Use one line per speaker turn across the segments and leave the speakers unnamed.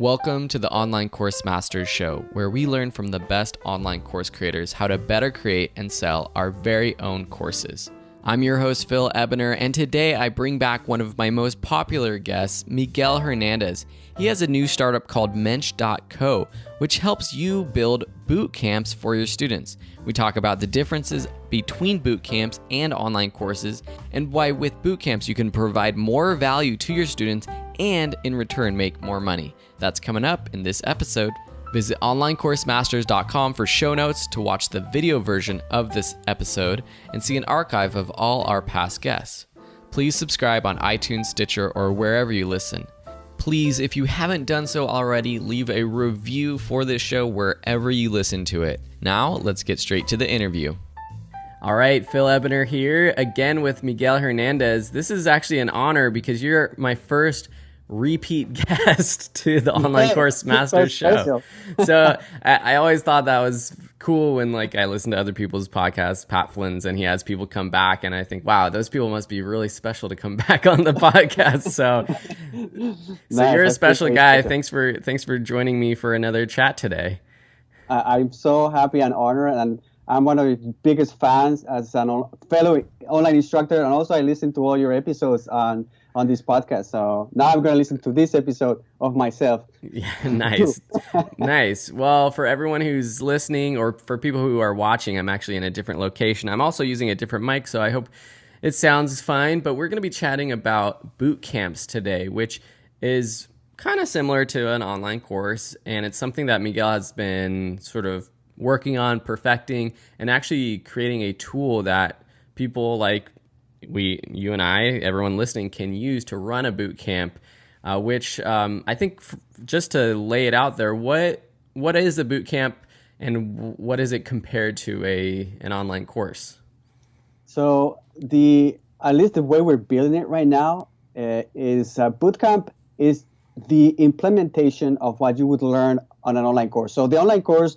Welcome to the Online Course Masters Show, where we learn from the best online course creators how to better create and sell our very own courses. I'm your host, Phil Ebener, and today I bring back one of my most popular guests, Miguel Hernandez. He has a new startup called Mensch.co, which helps you build boot camps for your students. We talk about the differences between boot camps and online courses, and why with boot camps you can provide more value to your students and in return make more money. That's coming up in this episode. Visit onlinecoursemasters.com for show notes, to watch the video version of this episode, and see an archive of all our past guests. Please subscribe on iTunes, Stitcher, or wherever you listen. Please, if you haven't done so already, leave a review for this show wherever you listen to it. Now, let's get straight to the interview. All right, Phil Ebener here, again with Miguel Hernandez. This is actually an honor because you're my first repeat guest to the Online Course Masters show. So I always thought that was cool when I listen to other people's podcasts, Pat Flynn's, and he has people come back, and I think, wow, those people must be really special to come back on the podcast. So
Nice,
you're a special guy.
special.
Thanks for joining me for another chat today.
I'm so happy and honored, and I'm one of your biggest fans as an fellow online instructor, and also I listen to all your episodes on this podcast. So now I'm going to listen to this episode of myself.
Yeah, nice. Nice. Well, for everyone who's listening, or for people who are watching, I'm actually in a different location. I'm also using a different mic, so I hope it sounds fine. But we're going to be chatting about boot camps today, which is kind of similar to an online course. And it's something that Miguel has been sort of working on perfecting and actually creating a tool that people like you and I, everyone listening, can use to run a boot camp, which I think just to lay it out there, what is a boot camp and what is it compared to an online course?
So at least the way we're building it right now is bootcamp is the implementation of what you would learn on an online course. So the online course,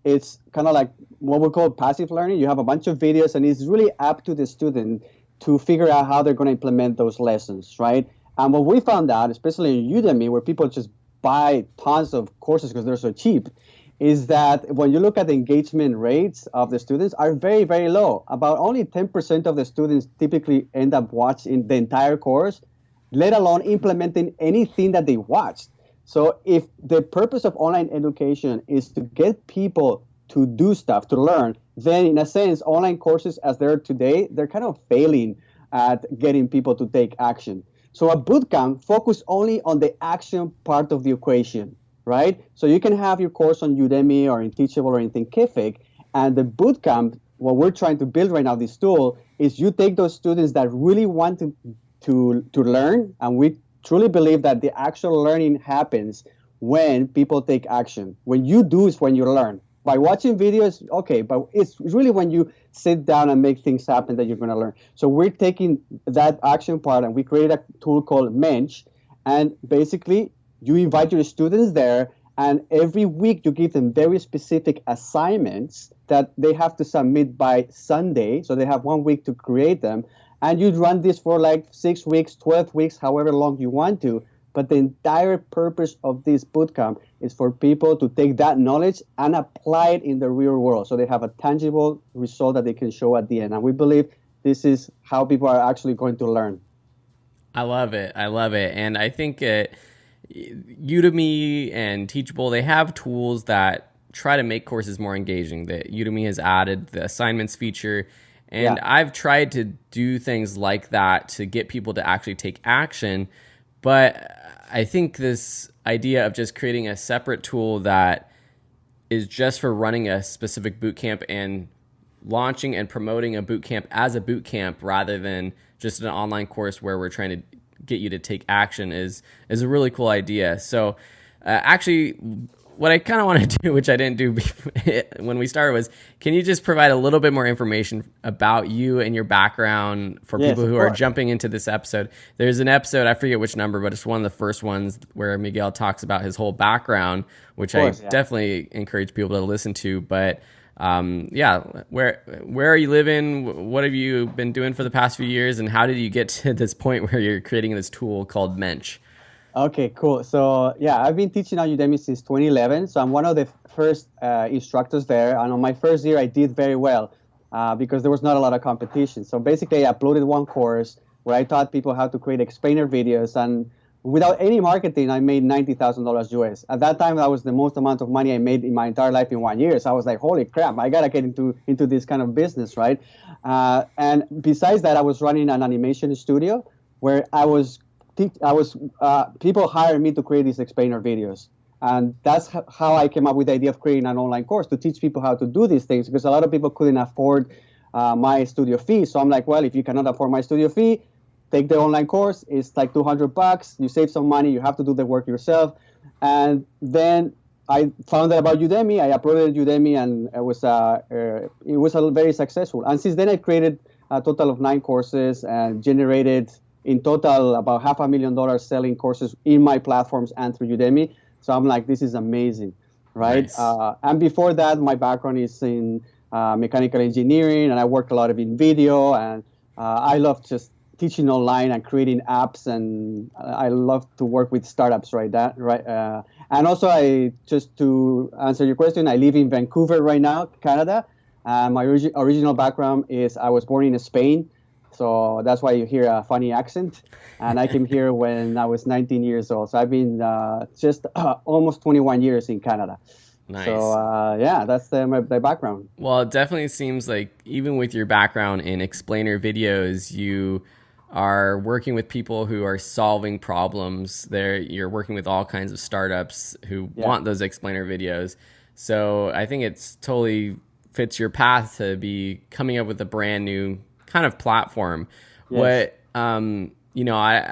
it's kind of like what we call passive learning. You have a bunch of videos, and it's really up to the student to figure out how they're going to implement those lessons, right? And what we found out, especially in Udemy, where people just buy tons of courses because they're so cheap, is that when you look at the engagement rates of the students are very, very low. About only 10% of the students typically end up watching the entire course, let alone implementing anything that they watched. So if the purpose of online education is to get people to do stuff, to learn, then in a sense, online courses as they're today, they're kind of failing at getting people to take action. So a bootcamp focus only on the action part of the equation, right? So you can have your course on Udemy or in Teachable or in Thinkific, and the bootcamp, what we're trying to build right now, this tool, is you take those students that really want to learn, and we truly believe that the actual learning happens when people take action. When you do is when you learn. By watching videos, okay, but it's really when you sit down and make things happen that you're going to learn. So we're taking that action part, and we created a tool called Mensch, and basically you invite your students there, and every week you give them very specific assignments that they have to submit by Sunday. So they have 1 week to create them. And you run this for 6 weeks, 12 weeks, however long you want to. But the entire purpose of this bootcamp is for people to take that knowledge and apply it in the real world, so they have a tangible result that they can show at the end. And we believe this is how people are actually going to learn.
I love it. And I think Udemy and Teachable, they have tools that try to make courses more engaging. That Udemy has added the assignments feature. And
Yeah.
I've tried to do things like that to get people to actually take action. But I think this idea of just creating a separate tool that is just for running a specific boot camp and launching and promoting a boot camp as a boot camp rather than just an online course where we're trying to get you to take action is a really cool idea. So actually, what I kind of want to do, which I didn't do when we started, was can you just provide a little bit more information about you and your background for
Yes,
people who
of
are
course.
jumping into this episode? There's an episode, I forget which number, but it's one of the first ones where Miguel talks about his whole background, which I definitely encourage people to listen to. But where are you living? What have you been doing for the past few years? And how did you get to this point where you're creating this tool called Mensch?
Okay, cool. So yeah, I've been teaching on Udemy since 2011. So I'm one of the first instructors there. And on my first year, I did very well because there was not a lot of competition. So basically, I uploaded one course where I taught people how to create explainer videos. And without any marketing, I made $90,000 US. At that time, that was the most amount of money I made in my entire life in 1 year. So I was like, holy crap, I got to get into this kind of business, right? And besides that, I was running an animation studio where people hired me to create these explainer videos. And that's how I came up with the idea of creating an online course to teach people how to do these things, because a lot of people couldn't afford my studio fee. So I'm like, well, if you cannot afford my studio fee, take the online course. It's like $200. You save some money. You have to do the work yourself. And then I found out about Udemy. I uploaded Udemy, and it was very successful. And since then, I created a total of 9 courses and generated in total about $500,000 selling courses in my platforms and through Udemy. So I'm like, this is amazing, right?
Nice.
And before that, my background is in mechanical engineering, and I worked a lot in video, and I love just teaching online and creating apps, and I love to work with startups, right? And also, just to answer your question, I live in Vancouver right now, Canada. My original background is I was born in Spain. So that's why you hear a funny accent. And I came here when I was 19 years old. So I've been just almost 21 years in Canada.
Nice.
So yeah, that's my background.
Well, it definitely seems like even with your background in explainer videos, you are working with people who are solving problems. You're working with all kinds of startups who want those explainer videos. So I think it's totally fits your path to be coming up with a brand new kind of platform.
Yes.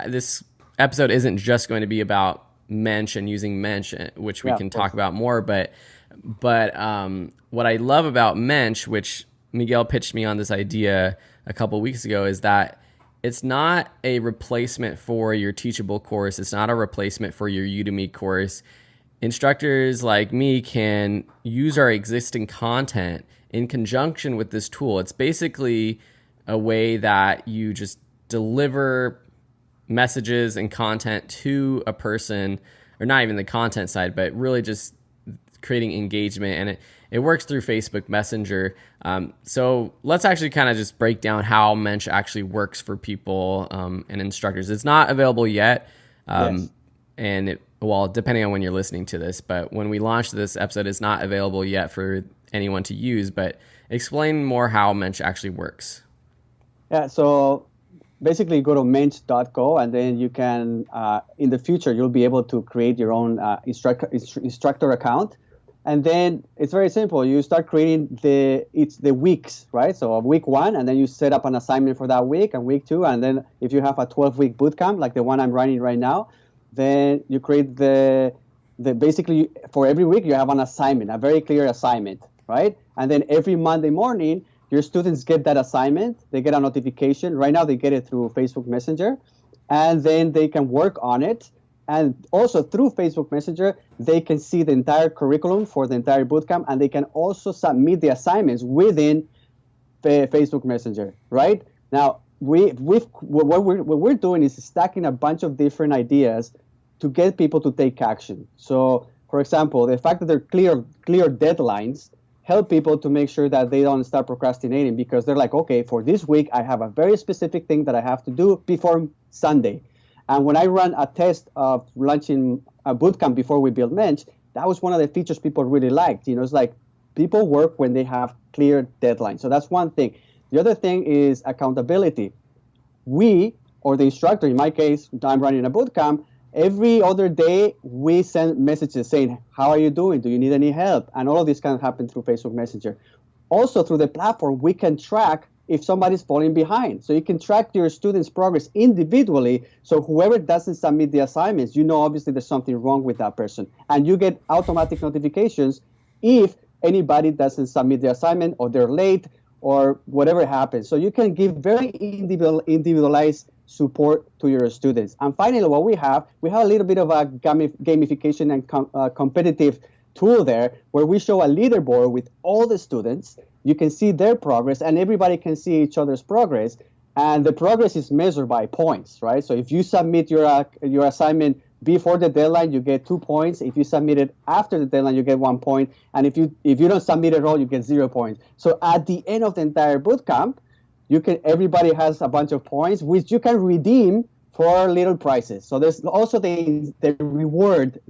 This episode isn't just going to be about Mensch and using Mensch, which we can talk about more, but what I love about Mensch, which Miguel pitched me on this idea a couple weeks ago, is that it's not a replacement for your Teachable course. It's not a replacement for your Udemy course. Instructors like me can use our existing content in conjunction with this tool. It's basically a way that you just deliver messages and content to a person, or not even the content side, but really just creating engagement. And it works through Facebook Messenger. So let's actually kind of just break down how Mensch actually works for people and instructors. It's not available yet. And depending on when you're listening to this, but when we launch this episode, it's not available yet for anyone to use. But explain more how Mensch actually works.
Yeah, so basically go to mensch.co, and then you can, in the future, you'll be able to create your own instructor account. And then it's very simple. You start creating the weeks, right? So week 1, and then you set up an assignment for that week, and week 2, and then if you have a 12-week bootcamp, like the one I'm running right now, then you create basically for every week you have an assignment, a very clear assignment, right? And then every Monday morning, your students get that assignment. They get a notification. Right now, they get it through Facebook Messenger, and then they can work on it. And also through Facebook Messenger, they can see the entire curriculum for the entire bootcamp, and they can also submit the assignments within Facebook Messenger, right? Now, what we're doing is stacking a bunch of different ideas to get people to take action. So, for example, the fact that they're clear deadlines help people to make sure that they don't start procrastinating, because they're like, okay, for this week, I have a very specific thing that I have to do before Sunday. And when I ran a test of launching a bootcamp before we built Mensch, that was one of the features people really liked. It's like people work when they have clear deadlines. So that's one thing. The other thing is accountability. We, or the instructor, in my case, I'm running a bootcamp, every other day, we send messages saying, how are you doing? Do you need any help? And all of this can happen through Facebook Messenger. Also, through the platform, we can track if somebody's falling behind. So you can track your students' progress individually. So whoever doesn't submit the assignments, obviously there's something wrong with that person. And you get automatic notifications if anybody doesn't submit the assignment, or they're late, or whatever happens. So you can give very individualized support to your students. And finally, what we have a little bit of a gamification and competitive tool there, where we show a leaderboard with all the students. You can see their progress, and everybody can see each other's progress. And the progress is measured by points, right? So if you submit your assignment before the deadline, you get 2 points. If you submit it after the deadline, you get 1 point. And if you don't submit at all, you get 0 points. So at the end of the entire bootcamp, everybody has a bunch of points, which you can redeem for little prizes. So there's also the reward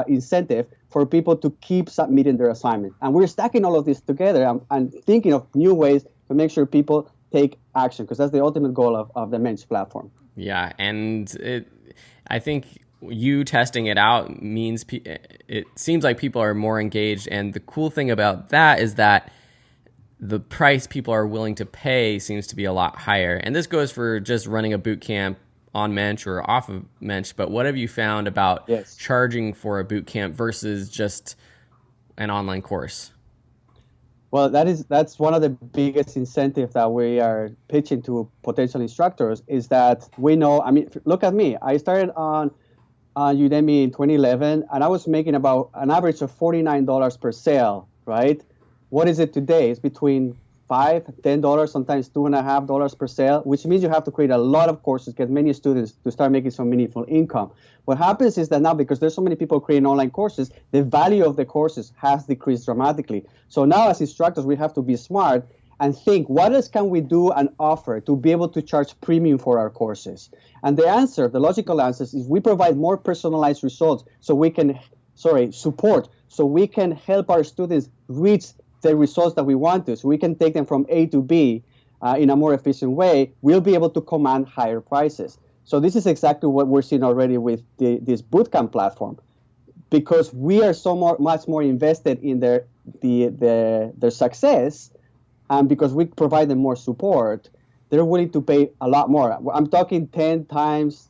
incentive for people to keep submitting their assignment. And we're stacking all of this together and thinking of new ways to make sure people take action, because that's the ultimate goal of the Mensch platform.
Yeah, and I think you testing it out means it seems like people are more engaged. And the cool thing about that is that the price people are willing to pay seems to be a lot higher. And this goes for just running a boot camp on Mensch or off of Mensch. But what have you found about charging for a boot camp versus just an online course?
Well, that's one of the biggest incentives that we are pitching to potential instructors, is that we know, I mean, look at me. I started on Udemy in 2011, and I was making about an average of $49 per sale, right? What is it today? It's between $5, $10, sometimes $2.50 per sale, which means you have to create a lot of courses, get many students to start making some meaningful income. What happens is that now, because there's so many people creating online courses, the value of the courses has decreased dramatically. So now as instructors, we have to be smart and think, what else can we do and offer to be able to charge premium for our courses? And the logical answer is we provide more personalized results so we can, support, so we can help our students reach the results that we want to, so we can take them from A to B in a more efficient way. We'll be able to command higher prices. So this is exactly what we're seeing already with this bootcamp platform, because we are much more invested in their success, and because we provide them more support, they're willing to pay a lot more. I'm talking 10 times,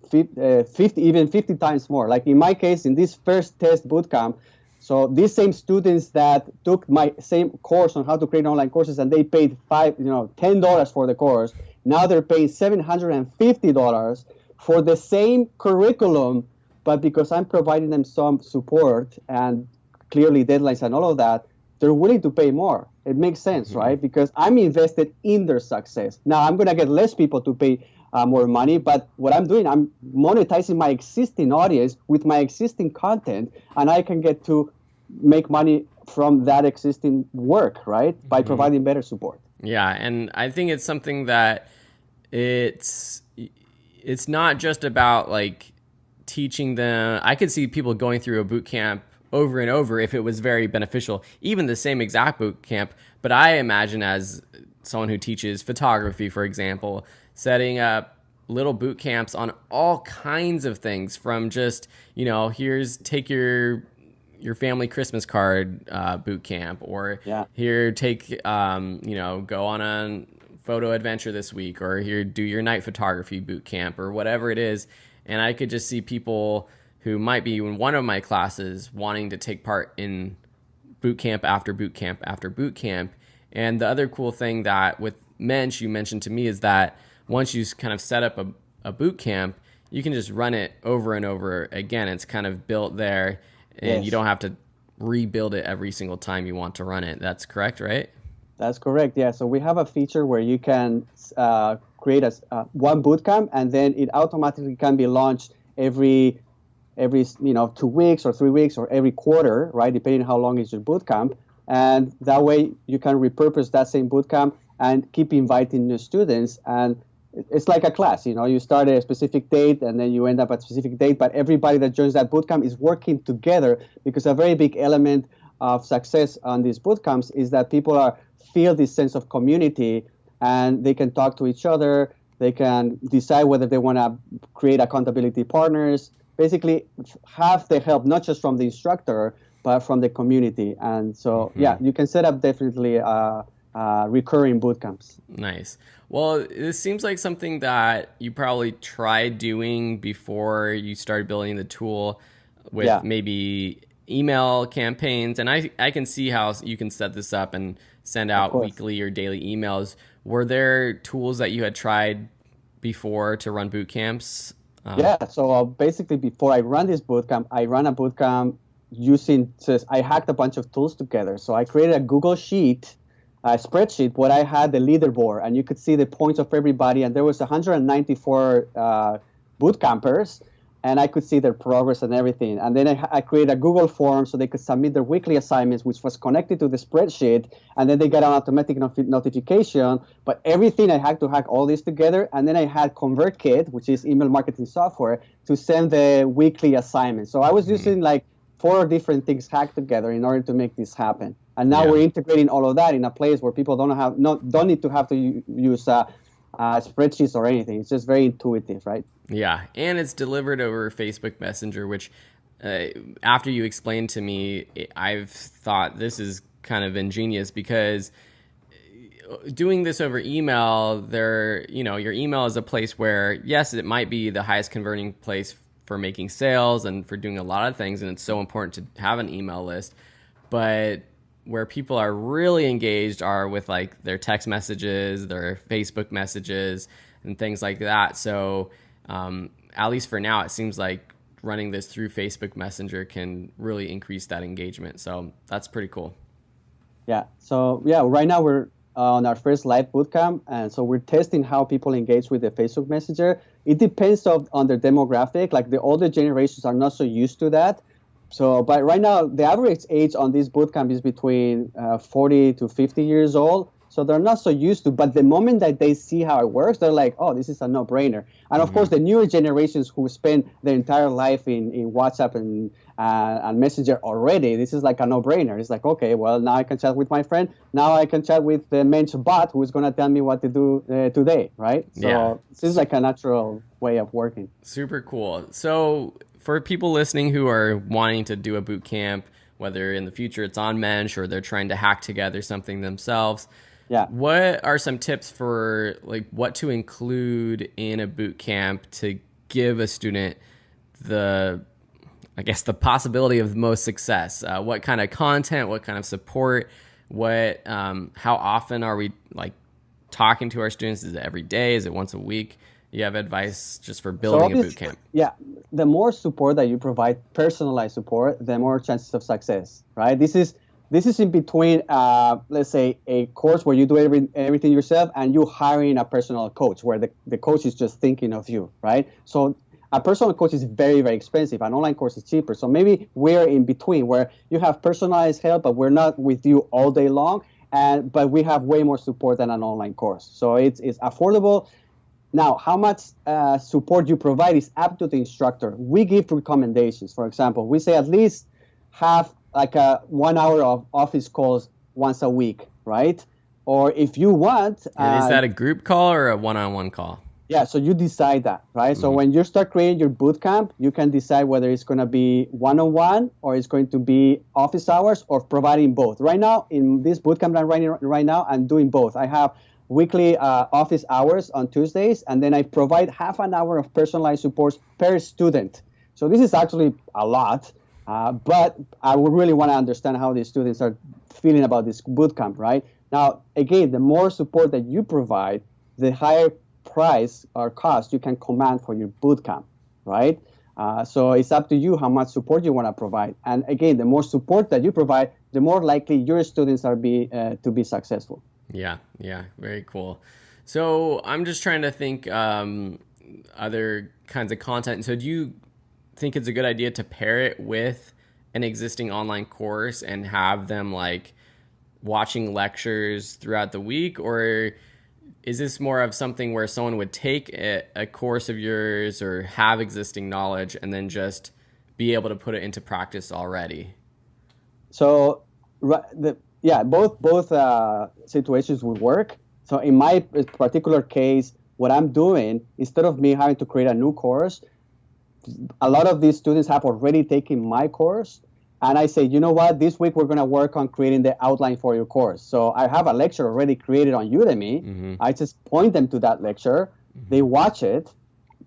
50, even 50 times more. Like in my case, in this first test bootcamp, so these same students that took my same course on how to create online courses, and they paid $10 for the course, now they're paying $750 for the same curriculum, but because I'm providing them some support and clearly deadlines and all of that, they're willing to pay more. It makes sense, right? Because I'm invested in their success. Now I'm going to get less people to pay more money, but what I'm doing, I'm monetizing my existing audience with my existing content, and I can get to make money from that existing work, right? By providing better support.
Yeah, and I think it's something that it's not just about like teaching them. I could see people going through a boot camp over and over if it was very beneficial, even the same exact boot camp. But I imagine, as someone who teaches photography, for example, setting up little boot camps on all kinds of things, from just, take your family Christmas card boot camp, or here, take, go on a photo adventure this week, or here, do your night photography boot camp, or whatever it is. And I could just see people who might be in one of my classes wanting to take part in boot camp after boot camp after boot camp. And the other cool thing that with Mensch you mentioned to me is that once you kind of set up a boot camp, you can just run it over and over again. It's kind of built there, and you don't have to rebuild it every single time you want to run it. That's correct, right?
That's correct, yeah. So we have a feature where you can create one boot camp, and then it automatically can be launched every 2 weeks or 3 weeks or every quarter, right, depending on how long is your boot camp. And that way you can repurpose that same boot camp and keep inviting new students. And it's like a class, you start at a specific date and then you end up at a specific date, but everybody that joins that bootcamp is working together, because a very big element of success on these bootcamps is that people feel this sense of community, and they can talk to each other. They can decide whether they want to create accountability partners, basically have the help, not just from the instructor, but from the community. And so, you can set up definitely recurring boot camps.
Nice. Well, this seems like something that you probably tried doing before you started building the tool with maybe email campaigns. And I can see how you can set this up and send out weekly or daily emails. Were there tools that you had tried before to run boot camps?
So basically before I run this bootcamp, I ran a bootcamp I hacked a bunch of tools together. So I created a Google Sheet, a spreadsheet where I had the leaderboard, and you could see the points of everybody. And there was 194 boot campers, and I could see their progress and everything. And then I created a Google form so they could submit their weekly assignments, which was connected to the spreadsheet, and then they got an automatic notification. But everything, I had to hack all this together, and then I had ConvertKit, which is email marketing software, to send the weekly assignments. So I was using like 4 different things hacked together in order to make this happen. And now we're integrating all of that in a place where people don't need to have to use spreadsheets or anything. It's just very intuitive, right?
Yeah, and it's delivered over Facebook Messenger, which after you explained to me, I've thought this is kind of ingenious, because doing this over email, your email is a place where, yes, it might be the highest converting place for making sales and for doing a lot of things, and it's so important to have an email list, but where people are really engaged are with like their text messages, their Facebook messages, and things like that. So at least for now, it seems like running this through Facebook Messenger can really increase that engagement. So that's pretty cool.
Yeah. So right now we're on our first live bootcamp, and so we're testing how people engage with the Facebook Messenger. It depends on their demographic. Like the older generations are not so used to that. So, but right now the average age on this bootcamp is between 40 to 50 years old. So they're not so used to, but the moment that they see how it works, they're like, oh, this is a no-brainer. And of course, the newer generations who spend their entire life in WhatsApp and Messenger already, this is like a no-brainer. It's like, okay, well, now I can chat with my friend. Now I can chat with the Mensch bot who is going to tell me what to do today, right? So this is like a natural way of working.
Super cool. So for people listening who are wanting to do a boot camp, whether in the future it's on Mensch or they're trying to hack together something themselves, what are some tips for like what to include in a boot camp to give a student the possibility of most success? What kind of content, what kind of support, how often are we like talking to our students? Is it every day? Is it once a week? You have advice just for building a boot camp?
Yeah, the more support that you provide, personalized support, the more chances of success, right? This is in between, let's say, a course where you do everything yourself and you hiring a personal coach where the coach is just thinking of you, right? So a personal coach is very, very expensive. An online course is cheaper. So maybe we're in between where you have personalized help, but we're not with you all day long, but we have way more support than an online course. So it's affordable. Now, how much support you provide is up to the instructor. We give recommendations. For example, we say at least have like 1 hour of office calls once a week, right? Or if you want...
And is that a group call or a one-on-one call?
Yeah, so you decide that, right? So when you start creating your bootcamp, you can decide whether it's going to be one-on-one or it's going to be office hours or providing both. Right now, in this bootcamp I'm running right now, I'm doing both. I have weekly office hours on Tuesdays, and then I provide half an hour of personalized support per student. So this is actually a lot, but I would really want to understand how these students are feeling about this bootcamp, right? Now, again, the more support that you provide, the higher price or cost you can command for your bootcamp, right? So it's up to you how much support you want to provide. And again, the more support that you provide, the more likely your students are to be successful.
Yeah, very cool. So I'm just trying to think other kinds of content. So do you think it's a good idea to pair it with an existing online course and have them like watching lectures throughout the week? Or is this more of something where someone would take a course of yours or have existing knowledge and then just be able to put it into practice already?
So both situations would work. So in my particular case, what I'm doing, instead of me having to create a new course, a lot of these students have already taken my course. And I say, you know what, this week we're going to work on creating the outline for your course. So I have a lecture already created on Udemy. I just point them to that lecture. They watch it.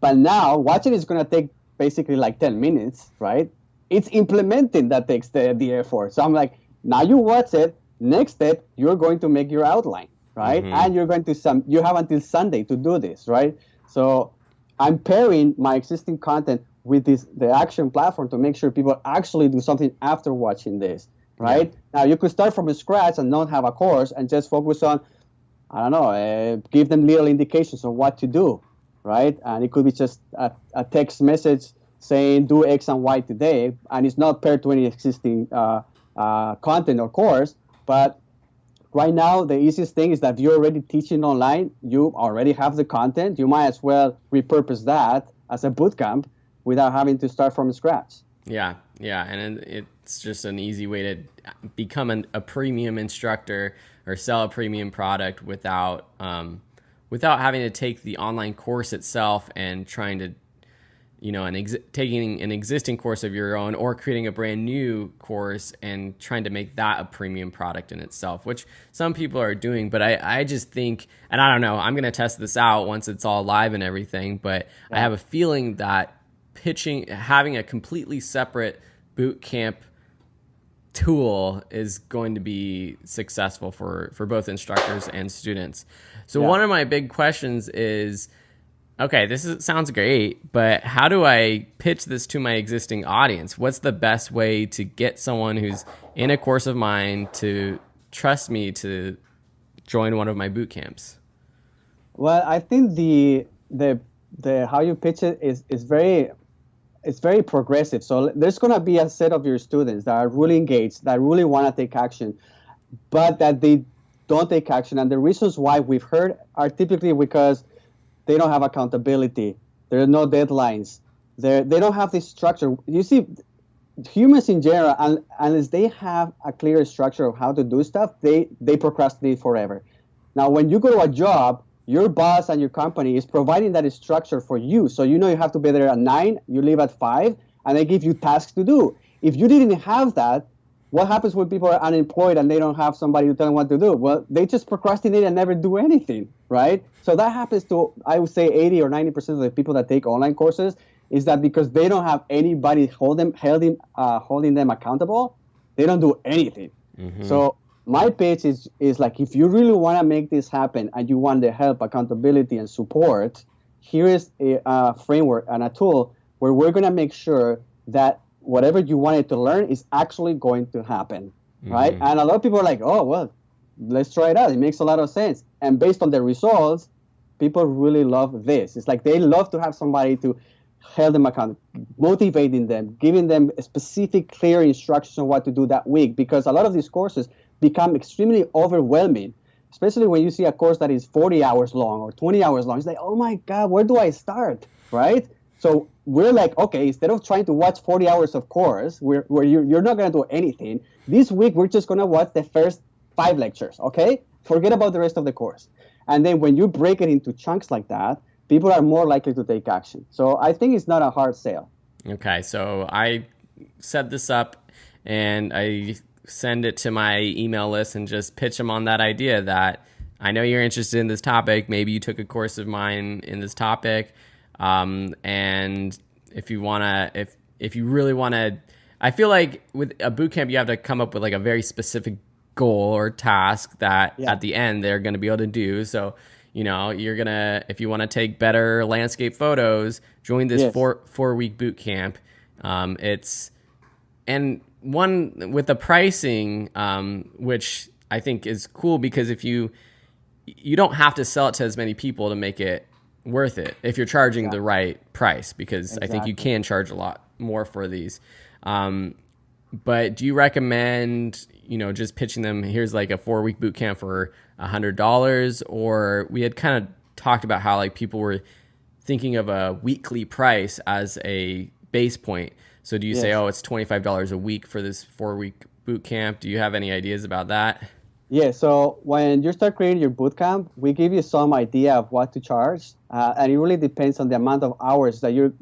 But now watching is going to take basically like 10 minutes, right? It's implementing that takes the effort. So I'm like, now you watch it. Next step, you're going to make your outline, right? And you're going to you have until Sunday to do this, right? So I'm pairing my existing content with the action platform to make sure people actually do something after watching this, right? Now you could start from scratch and not have a course and just focus on, I don't know, give them little indications on what to do, right? And it could be just a text message saying do X and Y today, and it's not paired to any existing content or course. But right now, the easiest thing is that you're already teaching online. You already have the content. You might as well repurpose that as a bootcamp without having to start from scratch.
Yeah, and it's just an easy way to become a premium instructor or sell a premium product without having to take the online course itself and trying to, taking an existing course of your own or creating a brand new course and trying to make that a premium product in itself, which some people are doing. But I just think, and I don't know, I'm going to test this out once it's all live and everything, but I have a feeling that having a completely separate boot camp tool is going to be successful for both instructors and students. So one of my big questions is, okay, sounds great, but how do I pitch this to my existing audience? What's the best way to get someone who's in a course of mine to trust me to join one of my boot camps?
Well, I think the how you pitch it is very progressive. So there's going to be a set of your students that are really engaged, that really want to take action, but that they don't take action. And the reasons why we've heard are typically because they don't have accountability. There are no deadlines. They don't have this structure. You see, humans in general, unless they have a clear structure of how to do stuff, they procrastinate forever. Now, when you go to a job, your boss and your company is providing that structure for you. So you have to be there at 9, you leave at 5, and they give you tasks to do. If you didn't have that, what happens when people are unemployed and they don't have somebody to tell them what to do? Well, they just procrastinate and never do anything, right? So that happens to, I would say, 80 or 90% of the people that take online courses, is that because they don't have anybody holding them accountable, they don't do anything. Mm-hmm. So my pitch is like, if you really want to make this happen and you want the help, accountability, and support, here is a framework and a tool where we're going to make sure that whatever you wanted to learn is actually going to happen, right? And a lot of people are like, oh, well, let's try it out. It makes a lot of sense. And based on the results, people really love this. It's like they love to have somebody to hold them accountable, motivating them, giving them specific, clear instructions on what to do that week, because a lot of these courses become extremely overwhelming, especially when you see a course that is 40 hours long or 20 hours long. It's like, oh my God, where do I start, right? So we're like, okay, instead of trying to watch 40 hours of course, where you're not going to do anything, this week we're just going to watch the first 5 lectures, okay? Forget about the rest of the course. And then when you break it into chunks like that, people are more likely to take action. So I think it's not a hard sale.
Okay, so I set this up and I send it to my email list and just pitch them on that idea that I know you're interested in this topic. Maybe you took a course of mine in this topic. And if you really want to, I feel like with a bootcamp, you have to come up with like a very specific goal or task that at the end they're going to be able to do. So, if you want to take better landscape photos, join this 4-week boot camp. And one with the pricing, which I think is cool, because if you don't have to sell it to as many people to make it worth it if you're charging the right price, because I think you can charge a lot more for these. But do you recommend, just pitching them, here's like a 4-week boot camp for $100? Or we had kind of talked about how like people were thinking of a weekly price as a base point. So do you say, oh, it's $25 a week for this 4-week boot camp? Do you have any ideas about that?
Yeah, so when you start creating your bootcamp, we give you some idea of what to charge, and it really depends on the amount of hours that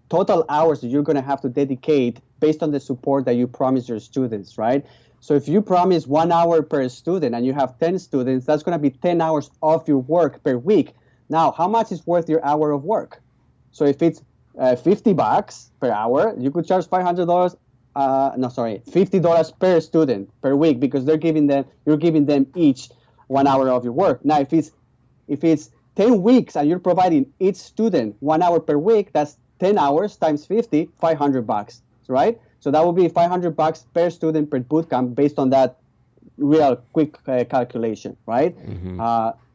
total hours that you're going to have to dedicate based on the support that you promise your students, right? So if you promise 1 hour per student and you have 10 students, that's going to be 10 hours of your work per week. Now, how much is worth your hour of work? So if it's $50 per hour, you could charge $50 per student per week, because you're giving them each 1 hour of your work. Now, if it's 10 weeks and you're providing each student 1 hour per week, that's 10 hours times 50, $500, right? So that would be $500 per student per bootcamp based on that real quick calculation, right? Mm-hmm.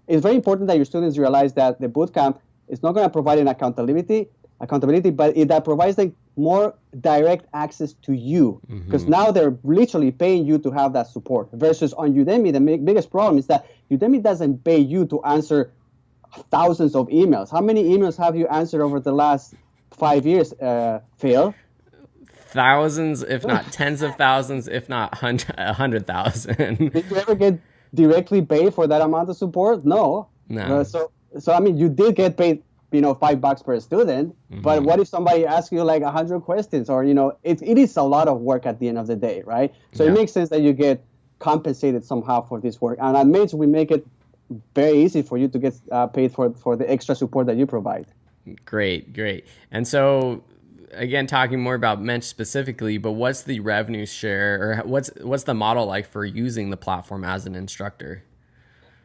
It's very important that your students realize that the bootcamp is not going to provide an accountability, but that provides them more direct access to you, because now they're literally paying you to have that support. Versus on Udemy, the biggest problem is that Udemy doesn't pay you to answer thousands of emails. How many emails have you answered over the last 5 years, Phil?
Thousands, if not tens of thousands, if not 100,000.
Did you ever get directly paid for that amount of support? No. So I mean, you did get paid, $5 per student. But what if somebody asks you like 100 questions, or it is a lot of work at the end of the day, right? So it makes sense that you get compensated somehow for this work. And at Mensch, we make it very easy for you to get paid for the extra support that you provide.
Great. And so, again, talking more about Mensch specifically, but what's the revenue share, or what's the model like for using the platform as an instructor?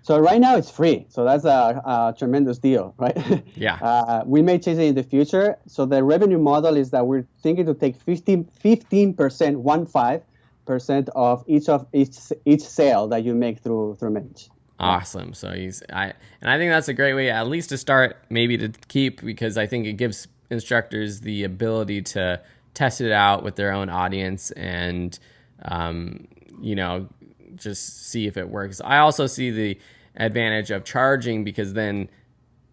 So right now it's free. So that's a tremendous deal, right?
Yeah.
We may change it in the future. So the revenue model is that we're thinking to take 15%, 15% of each sale that you make through Mensch.
Awesome. So I think that's a great way, at least to start, maybe to keep, because I think it gives instructors the ability to test it out with their own audience and, just see if it works. I also see the advantage of charging, because then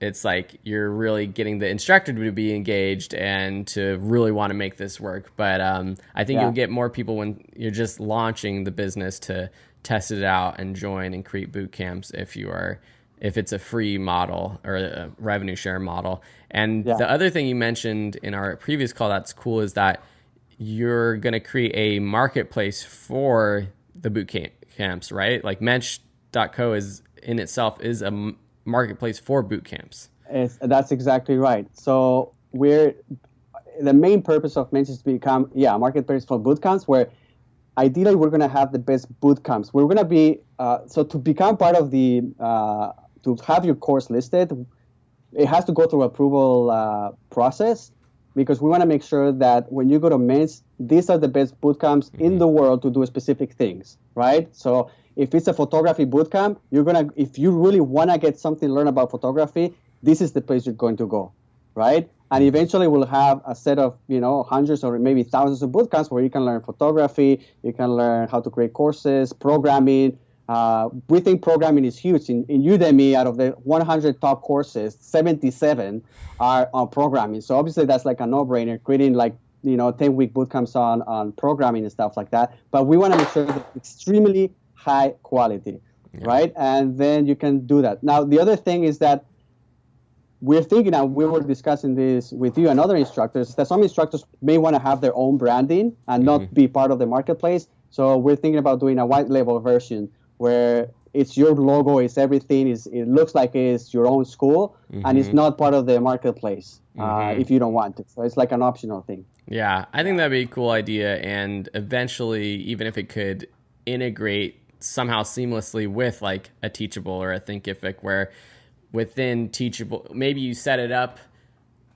it's like you're really getting the instructor to be engaged and to really want to make this work. But I think you'll get more people when you're just launching the business to test it out and join and create boot camps if it's a free model or a revenue share model. And the other thing you mentioned in our previous call that's cool is that you're going to create a marketplace for the boot camps, right? Like Mensch.co is in itself is a marketplace for boot camps.
That's exactly right. So the main purpose of Mensch is to become a marketplace for boot camps, where ideally we're going to have the best boot camps. We're going to be so to become part of the to have your course listed, it has to go through approval process, because we want to make sure that when you go to Mensch, these are the best boot camps in the world to do specific things, right? So if it's a photography boot camp, if you really want to get something, learn about photography, this is the place you're going to go, right? And eventually we'll have a set of, hundreds or maybe thousands of boot camps where you can learn photography, you can learn how to create courses, programming. We think programming is huge. In Udemy, out of the 100 top courses, 77 are on programming. So obviously that's like a no-brainer, creating 10-week boot camps on programming and stuff like that. But we want to make sure that it's extremely high quality, right? And then you can do that. Now, the other thing is that we're thinking, and we were discussing this with you and other instructors, that some instructors may want to have their own branding and not be part of the marketplace. So we're thinking about doing a white label version where it's your logo, it's everything, it looks like it's your own school, and it's not part of the marketplace if you don't want to. So it's like an optional thing.
Yeah, I think that'd be a cool idea, and eventually, even if it could integrate somehow seamlessly with like a Teachable or a Thinkific, where within Teachable, maybe you set it up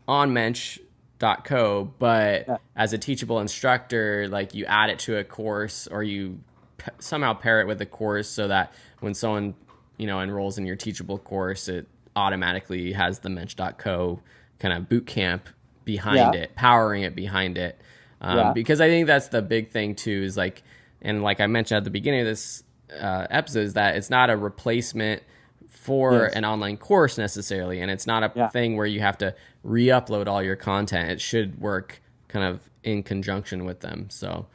on Mensch.co, but as a Teachable instructor, like you add it to a course, or you somehow pair it with a course, so that when someone enrolls in your Teachable course, it automatically has the Mensch.co kind of boot camp behind it, powering it behind it. Because I think that's the big thing too, is like, and like I mentioned at the beginning of this episode, is that it's not a replacement for an online course necessarily, and it's not a thing where you have to re-upload all your content. It should work kind of in conjunction with them. So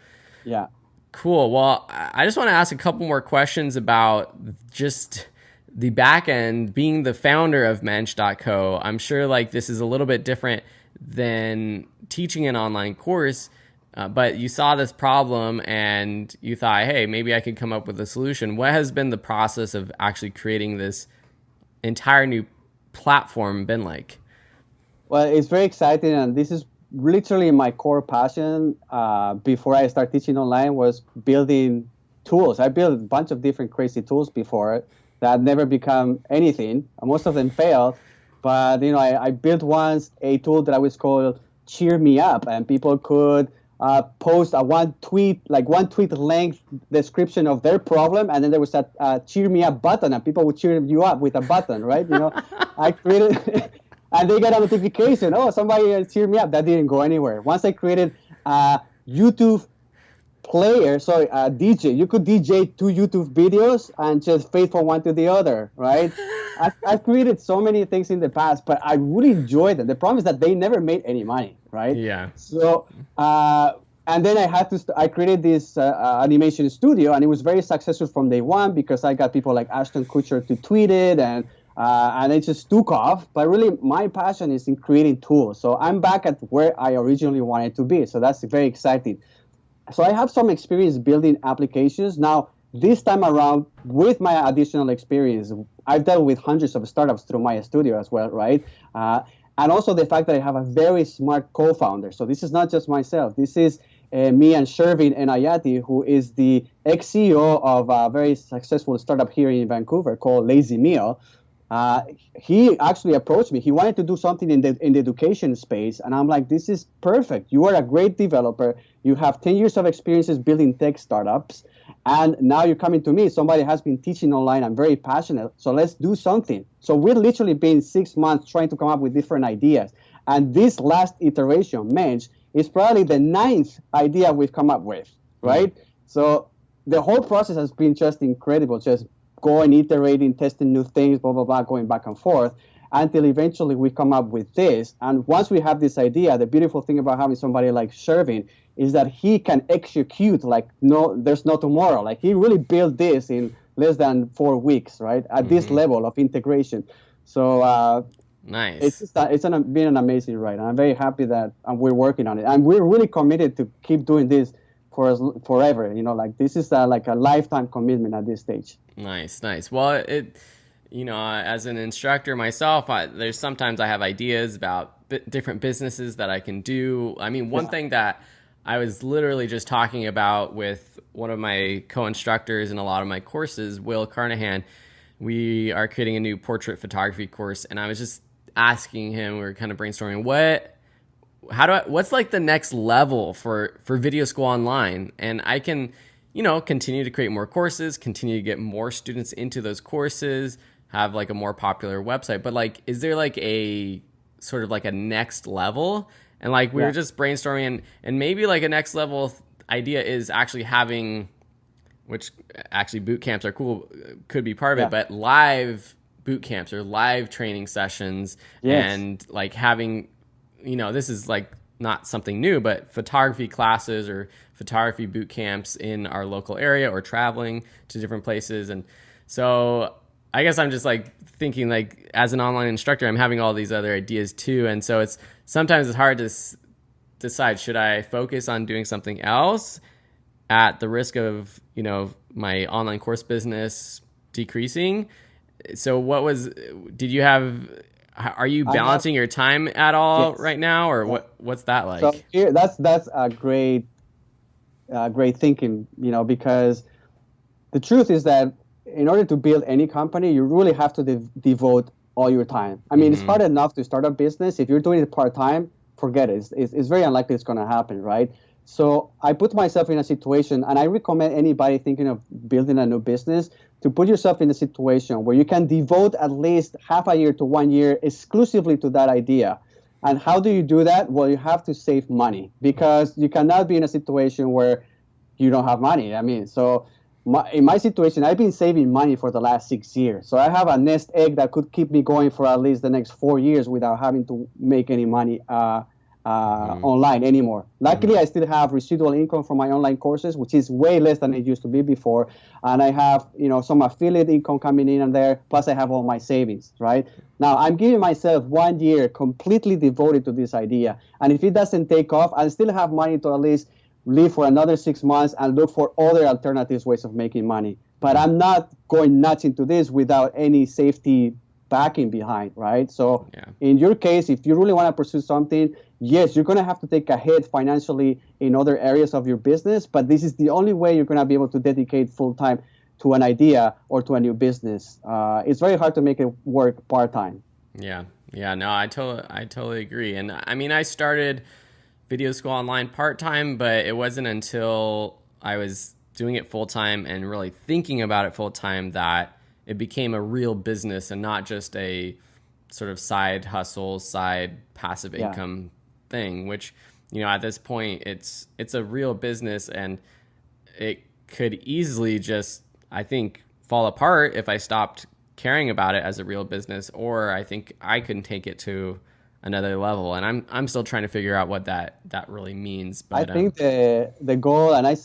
cool. Well, I just want to ask a couple more questions about just the back end. Being the founder of Mensch.co, I'm sure like this is a little bit different than teaching an online course, but you saw this problem and you thought, hey, maybe I could come up with a solution. What has been the process of actually creating this entire new platform been like?
Well, it's very exciting, and this is literally my core passion. Before I start teaching online, was building tools. I built a bunch of different crazy tools before that never become anything. Most of them failed, but I built once a tool that I was called Cheer Me Up, and people could post a one tweet length description of their problem, and then there was a cheer me up button, and people would cheer you up with a button, right? I and they got a notification. Oh, somebody cheered me up. That didn't go anywhere. Once I created a YouTube player, sorry, DJ. You could DJ two YouTube videos and just fade from one to the other, right? I've created so many things in the past, but I really enjoyed them. The problem is that they never made any money, right?
Yeah.
So, and then I created this animation studio, and it was very successful from day one because I got people like Ashton Kutcher to tweet it, and it just took off. But really, my passion is in creating tools. So I'm back at where I originally wanted to be. So that's very exciting. So I have some experience building applications. Now, this time around, with my additional experience, I've dealt with hundreds of startups through my studio as well, right? And also the fact that I have a very smart co-founder. So this is not just myself. This is me and Shervin and Ayati, who is the ex-CEO of a very successful startup here in Vancouver called Lazy Meal. He actually approached me. He wanted to do something in the education space, and I'm like, this is perfect. You are a great developer. You have 10 years of experiences building tech startups, and now you're coming to me. Somebody has been teaching online. I'm very passionate, so let's do something. So we're literally been 6 months trying to come up with different ideas, and this last iteration, Mensch, is probably the 9th idea we've come up with, right? So the whole process has been just incredible, just going, iterating, testing new things, blah, blah, blah, going back and forth until eventually we come up with this. And once we have this idea, the beautiful thing about having somebody like Shervin is that he can execute like there's no tomorrow. Like he really built this in less than 4 weeks, right? At this level of integration. So
nice.
It's been an amazing ride. I'm very happy that we're working on it. And we're really committed to keep doing this forever. Like this is like a lifetime commitment at this stage.
Nice. Well, as an instructor myself, there's sometimes I have ideas about different businesses that I can do. I mean, one thing that I was literally just talking about with one of my co-instructors in a lot of my courses, Will Carnahan, we are creating a new portrait photography course. And I was just asking him, we were kind of brainstorming, what's like the next level for Video School Online? And I can, continue to create more courses, continue to get more students into those courses, have like a more popular website. But like, is there like a sort of like a next level? And like, we were just brainstorming, and maybe like a next level idea is actually having, which actually boot camps are cool, could be part of it, but live boot camps or live training sessions, and like having, this is like not something new, but photography classes or photography boot camps in our local area or traveling to different places. And so I guess I'm just like thinking, like, as an online instructor, I'm having all these other ideas too. And so sometimes it's hard to decide, should I focus on doing something else at the risk of, my online course business decreasing? So are you balancing your time at all right now, or what's that like?
So here, that's a great thinking, because the truth is that in order to build any company, you really have to devote all your time. I mean, it's hard enough to start a business. If you're doing it part-time, forget it. It's very unlikely it's going to happen, right? So I put myself in a situation, and I recommend anybody thinking of building a new business to put yourself in a situation where you can devote at least half a year to 1 year exclusively to that idea. And how do you do that? Well, you have to save money, because you cannot be in a situation where you don't have money. I mean, so in my situation, I've been saving money for the last 6 years. So I have a nest egg that could keep me going for at least the next 4 years without having to make any money online anymore. Luckily, I still have residual income from my online courses, which is way less than it used to be before. And I have, some affiliate income coming in and there. Plus, I have all my savings, right? Now, I'm giving myself 1 year completely devoted to this idea. And if it doesn't take off, I still have money to at least live for another 6 months and look for other alternatives, ways of making money. But I'm not going nuts into this without any safety backing behind, right? So in your case, if you really want to pursue something, yes, you're going to have to take a hit financially in other areas of your business, but this is the only way you're going to be able to dedicate full time to an idea or to a new business. It's very hard to make it work part-time.
No, I totally agree. And I mean, I started Video School Online part-time, but it wasn't until I was doing it full-time and really thinking about it full-time that it became a real business and not just a sort of side hustle, side passive income thing, which, at this point it's a real business, and it could easily just, I think, fall apart if I stopped caring about it as a real business, or I think I can take it to another level. And I'm still trying to figure out what that really means. But
I think the goal, and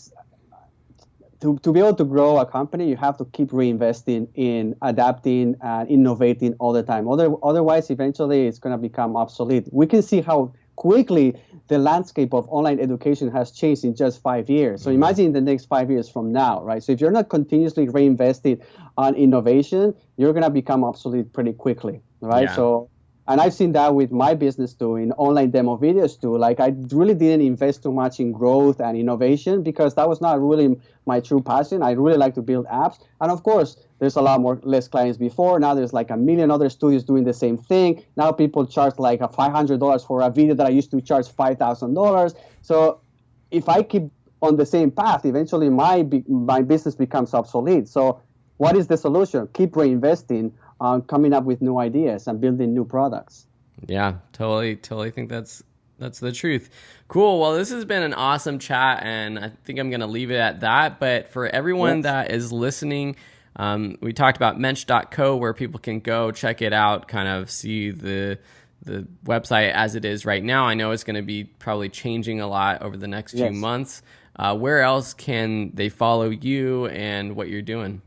to be able to grow a company, you have to keep reinvesting in adapting and innovating all the time. Otherwise, eventually, it's going to become obsolete. We can see how quickly the landscape of online education has changed in just 5 years. So imagine the next 5 years from now, right? So if you're not continuously reinvesting on innovation, you're going to become obsolete pretty quickly, right?
Yeah.
So, and I've seen that with my business too, in online demo videos too. Like, I really didn't invest too much in growth and innovation because that was not really my true passion. I really like to build apps. And of course, there's a lot less clients before. Now there's like a million other studios doing the same thing. Now people charge like $500 for a video that I used to charge $5,000. So if I keep on the same path, eventually my business becomes obsolete. So what is the solution? Keep reinvesting on coming up with new ideas and building new products.
Yeah, totally think that's the truth. Cool. Well, this has been an awesome chat, and I think I'm going to leave it at that. But for everyone that is listening, we talked about Mensch.co, where people can go check it out, kind of see the website as it is right now. I know it's going to be probably changing a lot over the next few months. Where else can they follow you and what you're doing?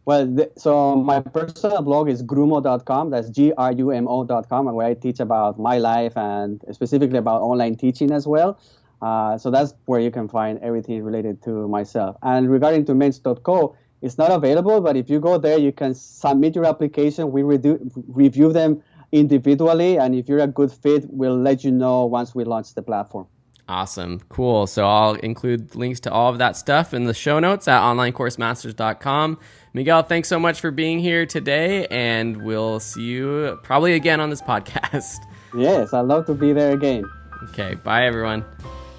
Well, so my personal blog is grumo.com. That's grumo.com, where I teach about my life and specifically about online teaching as well. So that's where you can find everything related to myself. And regarding to Mensch.co, it's not available, but if you go there, you can submit your application. We review them individually, and if you're a good fit, we'll let you know once we launch the platform.
Awesome. Cool. So I'll include links to all of that stuff in the show notes at onlinecoursemasters.com. Miguel, thanks so much for being here today, and we'll see you probably again on this podcast.
Yes, I'd love to be there again.
Okay. Bye, everyone.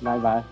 Bye-bye.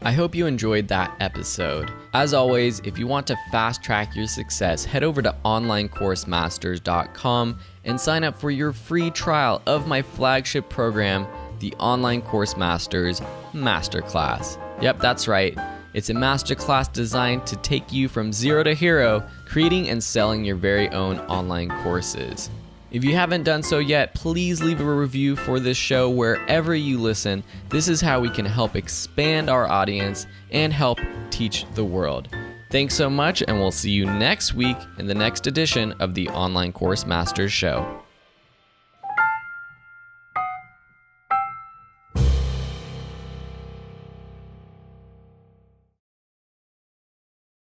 I hope you enjoyed that episode. As always, if you want to fast track your success, head over to onlinecoursemasters.com and sign up for your free trial of my flagship program, the Online Course Masters Masterclass. Yep, that's right. It's a masterclass designed to take you from zero to hero, creating and selling your very own online courses. If you haven't done so yet, please leave a review for this show wherever you listen. This is how we can help expand our audience and help teach the world. Thanks so much, and we'll see you next week in the next edition of the Online Course Masters Show.